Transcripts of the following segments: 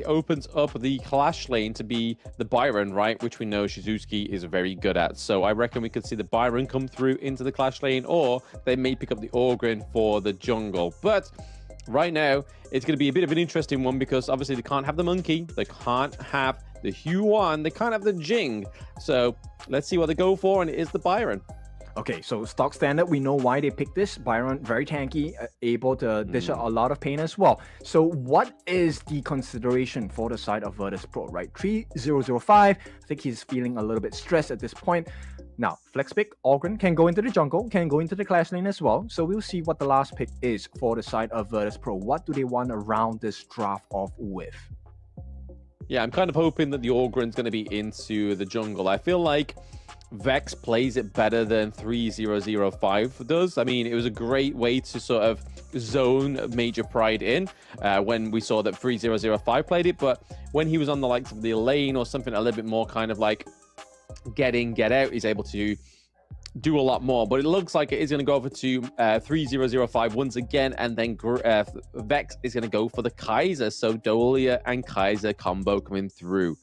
It opens up the Clash lane to be the Byron, right? Which we know Shizuki is very good at. So I reckon we could see the Byron come through into the Clash lane, or they may pick up the Orgrin for the jungle. But right now, it's going to be a bit of an interesting one because obviously they can't have the Monkey, they can't have the Huan, they can't have the Jing. So let's see what they go for, and it is the Byron. Okay, so stock standard, we know why they picked this. Byron, very tanky, able to dish out a lot of pain as well. So what is the consideration for the side of Virtus Pro, right? 3005, I think he's feeling a little bit stressed at this point. Now, flex pick, Orgrin can go into the jungle, can go into the Clash lane as well. So we'll see what the last pick is for the side of Virtus Pro. What do they want to round this draft off with? Yeah, I'm kind of hoping that the Orgrin's going to be into the jungle. I feel like Vex plays it better than 3005 does. I mean, it was a great way to sort of zone Major Pride in when we saw that 3005 played it, but when he was on the likes of the lane or something a little bit more kind of like get in, get out, he's able to do a lot more. But it looks like it is going to go over to 3005 once again, and then Vex is going to go for the Kaiser. So Dolia and Kaiser combo coming through.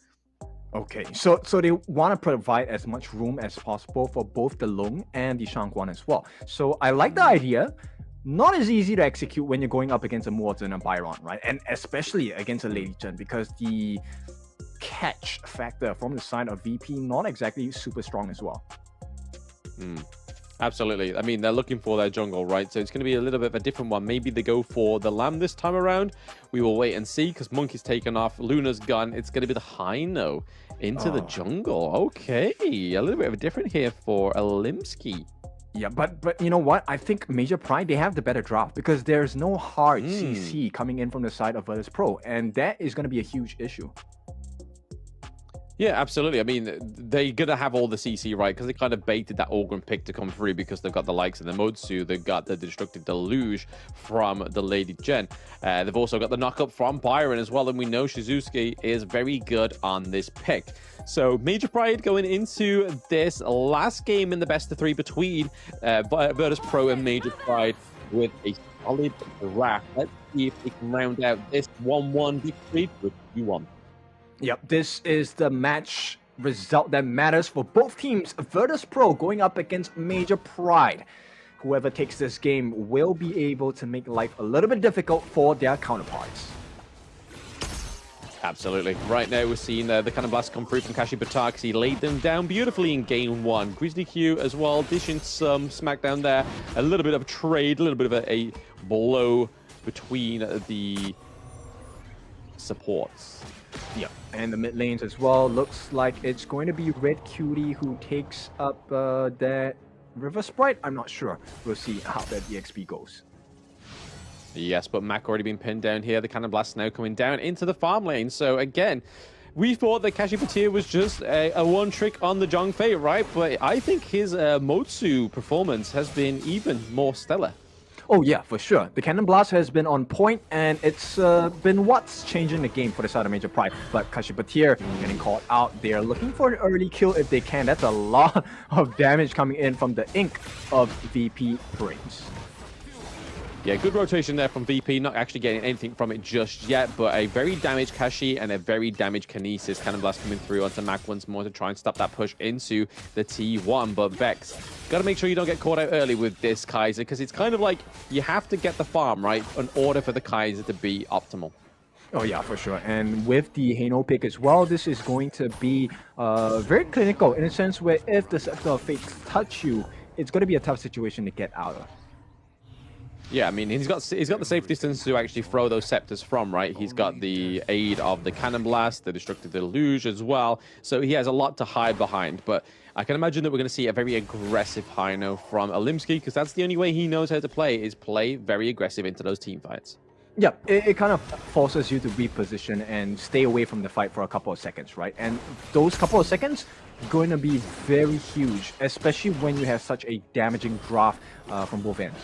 Okay, so they want to provide as much room as possible for both the Lung and the Shangguan as well. So I like the idea. Not as easy to execute when you're going up against a Muozi and a Byron, right? And especially against a Lady Chen, because the catch factor from the side of VP not exactly super strong as well. Absolutely. I mean, they're looking for their jungle, right? So it's going to be a little bit of a different one. Maybe they go for the Lamb this time around. We will wait and see, because Monkey's taken off. Luna's gone. It's going to be the Hino into the jungle. Okay. A little bit of a different here for Alimsky. Yeah, but you know what? I think Major Pride, they have the better draft because there's no hard CC coming in from the side of Virtus Pro, and that is going to be a huge issue. Yeah, absolutely. I mean, they're going to have all the CC, right? Because they kind of baited that Orgrin pick to come through because they've got the likes of the Modsu, they've got the Destructive Deluge from the Lady Jen. They've also got the knockup from Byron as well, and we know Shizuki is very good on this pick. So Major Pride going into this last game in the best of three between Virtus Pro and Major Pride with a solid draft. Let's see if they can round out this 1-1 victory with 2-1. Yep, this is the match result that matters for both teams. Virtus Pro going up against Major Pride. Whoever takes this game will be able to make life a little bit difficult for their counterparts. Absolutely. Right now, we're seeing the Cannon Blast come through from Kashi Batar because he laid them down beautifully in game one. Grizzly Q as well, dishing some smackdown there. A little bit of trade, a little bit of a blow between the supports. Yeah, and the mid lanes as well. Looks like it's going to be Red Cutie who takes up that River Sprite. I'm not sure. We'll see how that EXP goes. Yes, but Mac already been pinned down here. The Cannon Blast now coming down into the farm lane. So again, we thought that Kashi Batir was just a one trick on the Zhang Fei, right? But I think his Motsu performance has been even more stellar. Oh yeah, for sure. The Cannon Blast has been on point, and it's been what's changing the game for the side of Major Pride. But Kashi Batir getting called out. They are looking for an early kill if they can. That's a lot of damage coming in from the ink of VP Brains. Yeah, good rotation there from VP, not actually getting anything from it just yet, but a very damaged Kashi and a very damaged Kinesis. Cannon Blast coming through onto Mac once more to try and stop that push into the T1. But Vex, got to make sure you don't get caught out early with this Kaiser, because it's kind of like you have to get the farm, right, in order for the Kaiser to be optimal. Oh yeah, for sure. And with the Hano pick as well, this is going to be very clinical in a sense where if the Scepter of Fate touch you, it's going to be a tough situation to get out of. Yeah, I mean, he's got the safe distance to actually throw those scepters from, right? He's got the aid of the Cannon Blast, the Destructive Deluge as well. So he has a lot to hide behind. But I can imagine that we're going to see a very aggressive Hino from Alimsky, because that's the only way he knows how to play, is play very aggressive into those team fights. Yeah, it kind of forces you to reposition and stay away from the fight for a couple of seconds, right? And those couple of seconds going to be very huge, especially when you have such a damaging draft from both ends.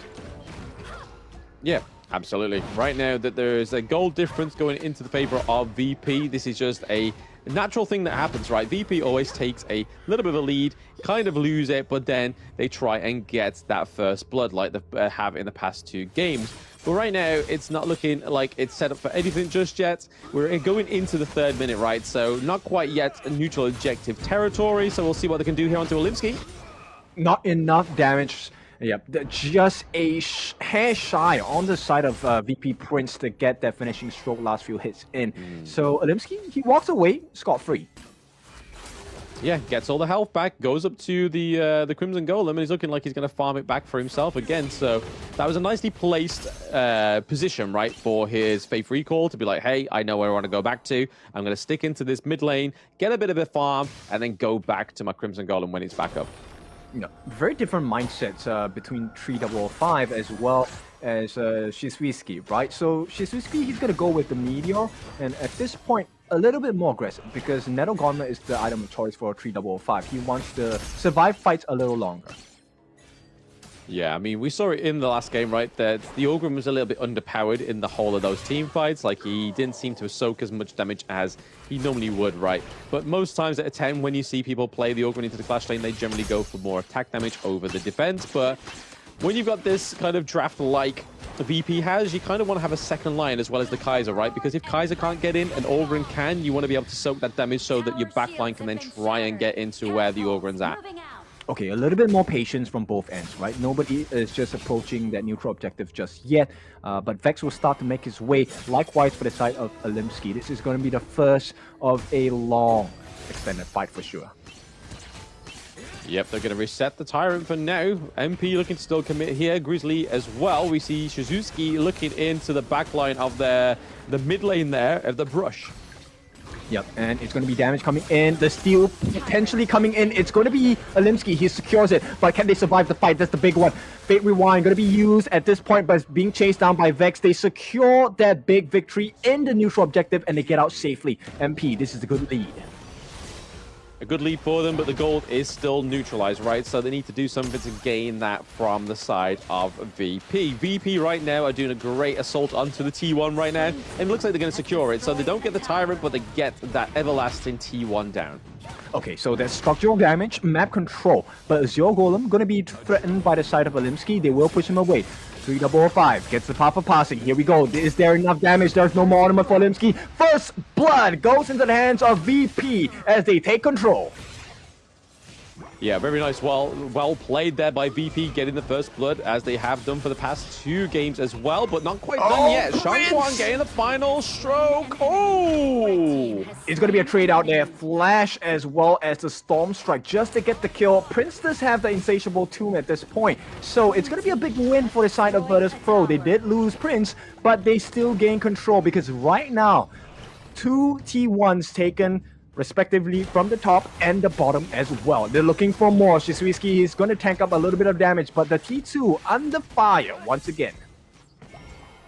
Yeah, Absolutely. Right now that there's a goal difference going into the favor of VP, this is just a natural thing that happens, right? VP always takes a little bit of a lead, kind of lose it, but then they try and get that first blood like they have in the past 2 games. But right now, it's not looking like it's set up for anything just yet. We're going into the 3rd minute, right? So not quite yet a neutral objective territory. So we'll see what they can do here onto Olimsky. Not enough damage. Yep, just a hair shy on the side of VP Prince to get that finishing stroke last few hits in. So Olimsky, he walks away scot-free. Yeah, gets all the health back, goes up to the Crimson Golem, and he's looking like he's going to farm it back for himself again. So that was a nicely placed position, right, for his Faith Recall to be like, hey, I know where I want to go back to. I'm going to stick into this mid lane, get a bit of a farm, and then go back to my Crimson Golem when it's back up. You know, very different mindsets between 3005 as well as Shizwisky, right? So Shizwisky, he's going to go with the Meteor, and at this point, a little bit more aggressive because Nettle Gauntlet is the item of choice for 3005. He wants to survive fights a little longer. Yeah, I mean, we saw it in the last game, right, that the Ogren was a little bit underpowered in the whole of those team fights. Like, he didn't seem to soak as much damage as he normally would, right? But most times at a 10, when you see people play the Ogren into the Clash lane, they generally go for more attack damage over the defense. But when you've got this kind of draft like the VP has, you kind of want to have a second line as well as the Kaiser, right? Because if Kaiser can't get in and Ogren can, you want to be able to soak that damage so that your backline can then try and get into where the Ogren's at. Okay, a little bit more patience from both ends, right? Nobody is just approaching that neutral objective just yet, but Vex will start to make his way. Likewise for the side of Olimsky. This is going to be the first of a long extended fight for sure. Yep, they're going to reset the Tyrant for now. MP looking to still commit here. Grizzly as well. We see Shizuki looking into the backline of the mid lane there of the Brush. Yep, and it's going to be damage coming in. The steal potentially coming in. It's going to be Olimsky. He secures it, but can they survive the fight? That's the big one. Fate Rewind going to be used at this point, but being chased down by Vex. They secure that big victory in the neutral objective, and they get out safely. MP, this is a good lead. A good lead for them, but the gold is still neutralized, right? So they need to do something to gain that from the side of VP. VP right now are doing a great assault onto the T1 right now, and it looks like they're going to secure it. So they don't get the Tyrant, but they get that everlasting T1 down. Okay, so there's structural damage, map control, but Azure Golem going to be threatened by the side of Olimsky. They will push him away. 3005 gets the pop of passing. Here we go. Is there enough damage? There's no more armor for Olimsky. First blood goes into the hands of VP as they take control. Yeah, very nice. Well played there by VP getting the first blood, as they have done for the past 2 games as well, but not quite done yet. Shangguan getting the final stroke. Oh! It's going to be a trade out there. Flash as well as the Storm Strike just to get the kill. Prince does have the Insatiable Tomb at this point, so it's going to be a big win for the side of Virtus Pro. They did lose Prince, but they still gain control because right now, 2 T1s taken respectively from the top and the bottom as well. They're looking for more. Shizwisky is going to tank up a little bit of damage, but the T2 under fire once again.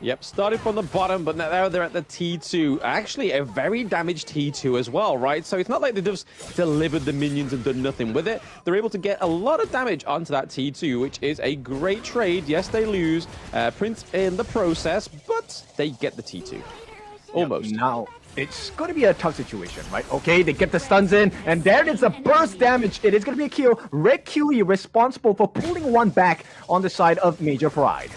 Yep, started from the bottom, but now they're at the T2. Actually, a very damaged T2 as well, right? So it's not like they just delivered the minions and done nothing with it. They're able to get a lot of damage onto that T2, which is a great trade. Yes, they lose Prince in the process, but they get the T2. Almost. Yep, now, it's going to be a tough situation, right? Okay, they get the stuns in, and there is a burst damage. It is going to be a kill. Red QE responsible for pulling one back on the side of Major Pride.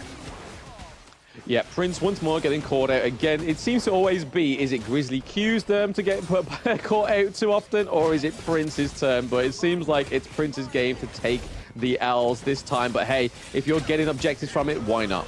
Yeah, Prince once more getting caught out again. It seems to always be, is it Grizzly Q's them to get caught out too often, or is it Prince's turn? But it seems like it's Prince's game to take the L's this time. But hey, if you're getting objectives from it, why not?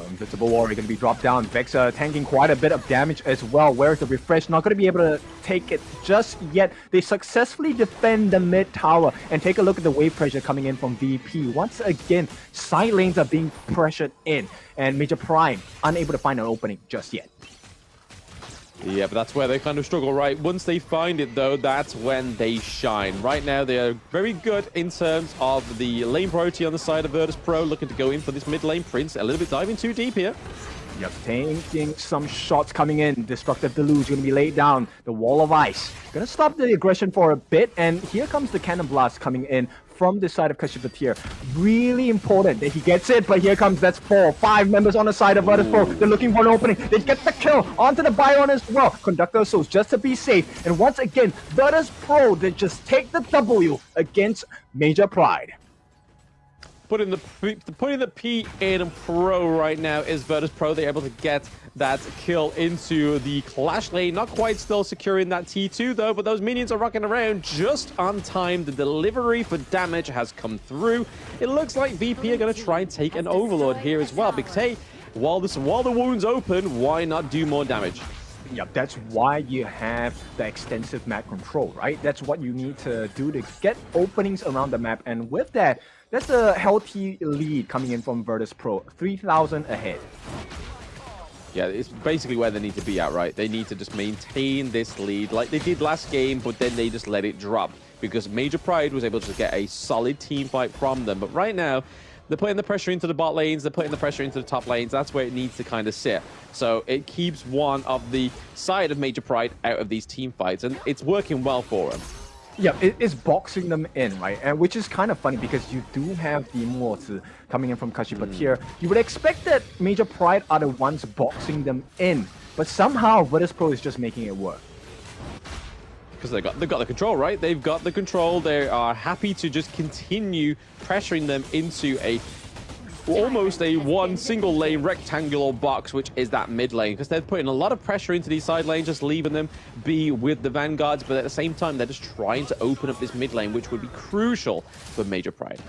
Invisible Warrior going to be dropped down. Vex tanking quite a bit of damage as well. Where's the refresh? Not going to be able to take it just yet. They successfully defend the mid tower. And take a look at the wave pressure coming in from VP. Once again, side lanes are being pressured in. And Major Prime unable to find an opening just yet. Yeah, but that's where they kind of struggle, right? Once they find it, though, that's when they shine. Right now, they are very good in terms of the lane priority on the side of Virtus Pro, looking to go in for this mid lane. Prince a little bit diving too deep here. Yep, taking some shots coming in. Destructive Deluge going to be laid down. The Wall of Ice going to stop the aggression for a bit. And here comes the Cannon Blast coming in from the side of Kashipatir. Really important that he gets it, but here comes, that's 4, 5 members on the side of Virtus Pro. They're looking for an opening. They get the kill onto the Byron as well. Conductor Souls just to be safe. And once again, Virtus Pro, they just take the W against Major Pride. Putting the P in Pro right now is Virtus Pro. They're able to get that kill into the Clash lane. Not quite still securing that T2 though, but those minions are rocking around just on time. The delivery for damage has come through. It looks like VP are going to try and take an Overlord here as well, because hey, while the wound's open, why not do more damage? Yeah, that's why you have the extensive map control, right? That's what you need to do to get openings around the map, and with that, that's a healthy lead coming in from Virtus Pro, 3,000 ahead. Yeah, it's basically where they need to be at, right? They need to just maintain this lead like they did last game, but then they just let it drop because Major Pride was able to get a solid team fight from them. But right now, they're putting the pressure into the bot lanes, they're putting the pressure into the top lanes. That's where it needs to kind of sit. So it keeps one of the side of Major Pride out of these team fights, and it's working well for them. Yeah, it's boxing them in, right? And which is kind of funny because you do have the immortal coming in from Kashipatir. You would expect that Major Pride are the ones boxing them in, but somehow Virtus Pro is just making it work. Because they've got the control, right? They've got the control. They are happy to just continue pressuring them into almost a one single lane rectangular box, which is that mid lane, because they're putting a lot of pressure into these side lanes, just leaving them be with the Vanguards, but at the same time they're just trying to open up this mid lane, which would be crucial for Major Pride.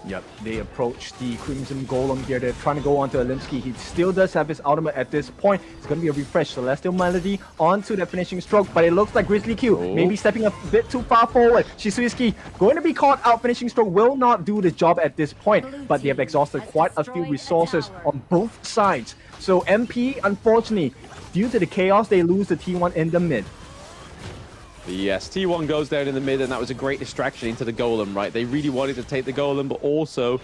Yep, they approach the Crimson Golem here. They're trying to go onto Alinsky. He still does have his ultimate at this point. It's going to be a refresh. Celestial Melody onto the finishing stroke, but it looks like Grizzly Q maybe stepping a bit too far forward. Shisuiski going to be caught out. Finishing stroke will not do the job at this point, but they have exhausted quite a few resources on both sides. So MP, unfortunately, due to the chaos, they lose the T1 in the mid. Yes, T1 goes down in the mid, and that was a great distraction into the Golem, right? They really wanted to take the Golem, but also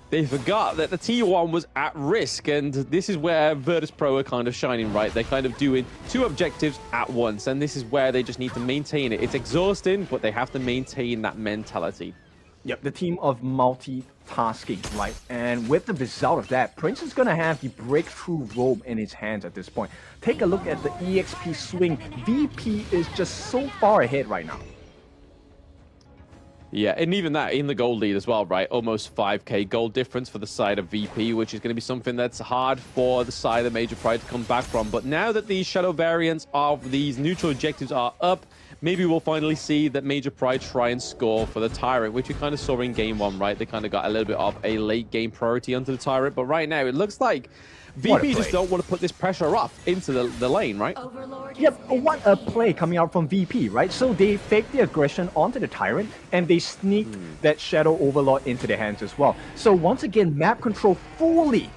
they forgot that the T1 was at risk, and this is where Virtus Pro are kind of shining, right? They're kind of doing two objectives at once, and this is where they just need to maintain it. It's exhausting, but they have to maintain that mentality. Yep, the team of multitasking, right? And with the result of that, Prince is going to have the breakthrough robe in his hands at this point. Take a look at the EXP swing. VP is just so far ahead right now. Yeah, and even that in the gold lead as well, right? Almost 5k gold difference for the side of VP, which is going to be something that's hard for the side of Major Pride to come back from. But now that these shadow variants of these neutral objectives are up, maybe we'll finally see that Major Pride try and score for the Tyrant, which we kind of saw in Game 1, right? They kind of got a little bit of a late game priority onto the Tyrant, but right now it looks like VP just don't want to put this pressure off into the lane, right? Yep, what a play coming out from VP, right? So they fake the aggression onto the Tyrant, and they sneak that Shadow Overlord into their hands as well. So once again, map control fully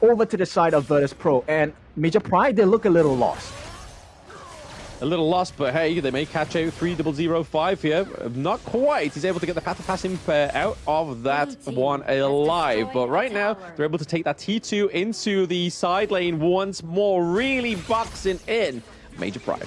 over to the side of Virtus Pro, and Major Pride, they look a little lost. A little lost, but hey, they may catch out 3005 here. Not quite. He's able to get the path to pass him out of that one alive. But right now, they're able to take that T2 into the side lane once more, really boxing in Major Pride.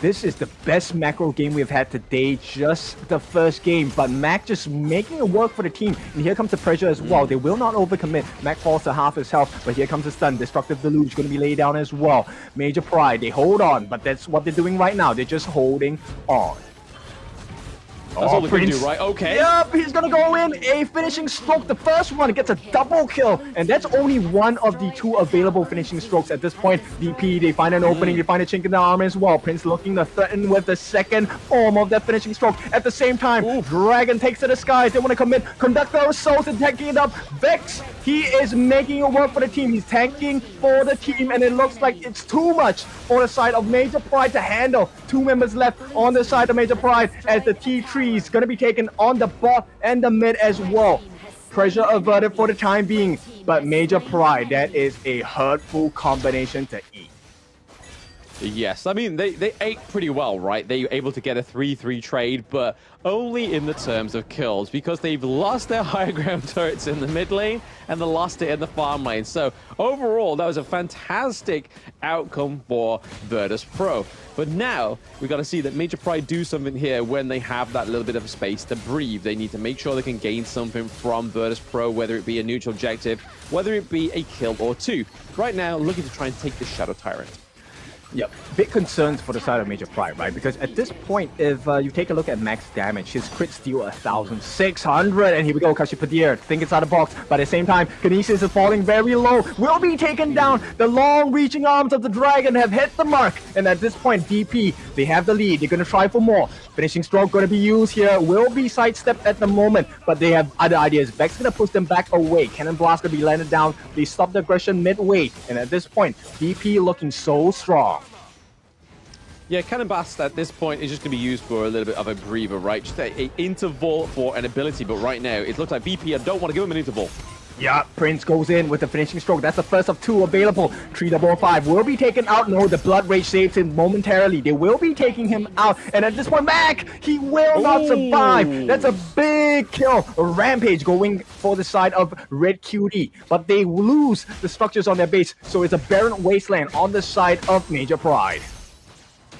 This is the best macro game we've had today, just the first game, but Mac just making it work for the team. And here comes the pressure as well. They will not overcommit. Mac falls to half his health, but here comes the stun. Destructive Deluge going to be laid down as well. Major Pride, they hold on, but that's what they're doing right now. They're just holding on. That's all we can do, right? Okay. Yep, he's gonna go in. A finishing stroke. The first one gets a double kill. And that's only one of the two available finishing strokes at this point. VP, they find an opening. They find a chink in the armor as well. Prince looking to threaten with the second form of that finishing stroke. At the same time, Dragon takes to the skies. They want to commit. Conductor Souls and tanking it up. Vex, he is making it work for the team. He's tanking for the team. And it looks like it's too much for the side of Major Pride to handle. 2 members left on the side of Major Pride as the T3 is going to be taken on the bot and the mid as well. Pressure averted for the time being, but Major Pride, that is a hurtful combination to eat. Yes, I mean, they ate pretty well, right? They were able to get a 3-3 trade, but only in the terms of kills, because they've lost their higher ground turrets in the mid lane, and they lost it in the farm lane. So overall, that was a fantastic outcome for Virtus Pro. But now, we got to see that Major Pride do something here when they have that little bit of space to breathe. They need to make sure they can gain something from Virtus Pro, whether it be a neutral objective, whether it be a kill or two. Right now, looking to try and take the Shadow Tyrant. Yep, big concerns for the side of Major Pride, right? Because at this point, if you take a look at max damage, his crit steal 1,600, and here we go, Kashipadir, think it's out of the box, but at the same time, Kinesis is falling very low, will be taken down. The long-reaching arms of the dragon have hit the mark, and at this point, DP, they have the lead, they're gonna try for more. Finishing stroke gonna be used here, will be sidestepped at the moment, but they have other ideas. Vex gonna push them back away, Cannon Blast gonna be landed down, they stop the aggression midway, and at this point, DP looking so strong. Yeah, Cannon Blast at this point is just going to be used for a little bit of a breather, right? Just a interval for an ability, but right now, it looks like VP, I don't want to give him an interval. Yeah, Prince goes in with the finishing stroke. That's the first of two available. 355 will be taken out. No, the Blood Rage saves him momentarily. They will be taking him out. And at this point, Mac, he will not survive. That's a big kill. A Rampage going for the side of Red QD. But they lose the structures on their base. So it's a barren wasteland on the side of Major Pride.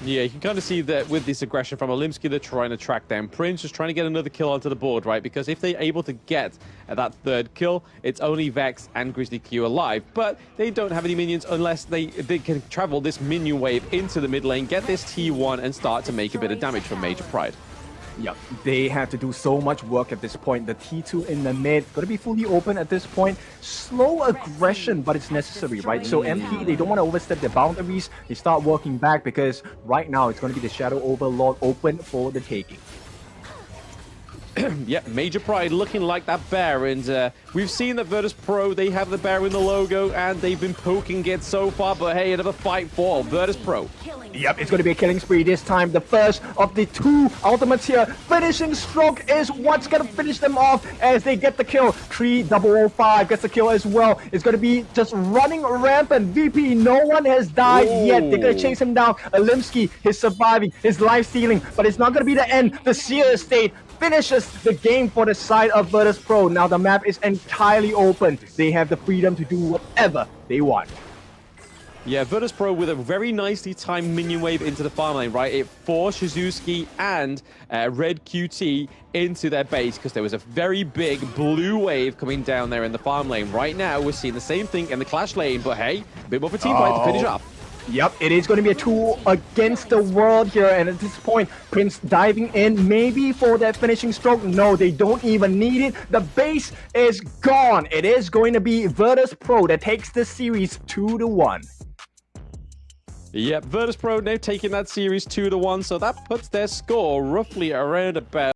Yeah, you can kind of see that with this aggression from Olimsky, they're trying to track down Prince, just trying to get another kill onto the board, right? Because if they're able to get that third kill, it's only Vex and Grizzly Q alive. But they don't have any minions unless they can travel this minion wave into the mid lane, get this T1, and start to make a bit of damage for Major Pride. Yep, they have to do so much work at this point. The T2 in the mid, going to be fully open at this point. Slow aggression, but it's necessary, right? So MP, they don't want to overstep their boundaries. They start working back because right now it's going to be the Shadow Overlord open for the taking. Yep, Major Pride looking like that bear, and we've seen that Virtus Pro, they have the bear in the logo, and they've been poking it so far, but hey, another fight for Virtus Pro. Yep, it's going to be a killing spree this time. The first of the two ultimates here. Finishing stroke is what's going to finish them off as they get the kill. 3005 gets the kill as well. It's going to be just running rampant. VP, no one has died yet. They're going to chase him down. Olimsky is surviving, his life stealing, but it's not going to be the end. The Seer Estate finishes the game for the side of Virtus Pro. Now the map is entirely open. They have the freedom to do whatever they want. Yeah, Virtus Pro with a very nicely timed minion wave into the farm lane, right? It forced Shizuki and Red QT into their base because there was a very big blue wave coming down there in the farm lane. Right now, we're seeing the same thing in the Clash lane, but hey, a bit more of a team fight to finish up. Yep, it is going to be a 2 against the world here, and at this point, Prince diving in, maybe for that finishing stroke. No, they don't even need it. The base is gone. It is going to be Virtus Pro that takes the series 2-1. Yep, Virtus Pro now taking that series 2-1, so that puts their score roughly around about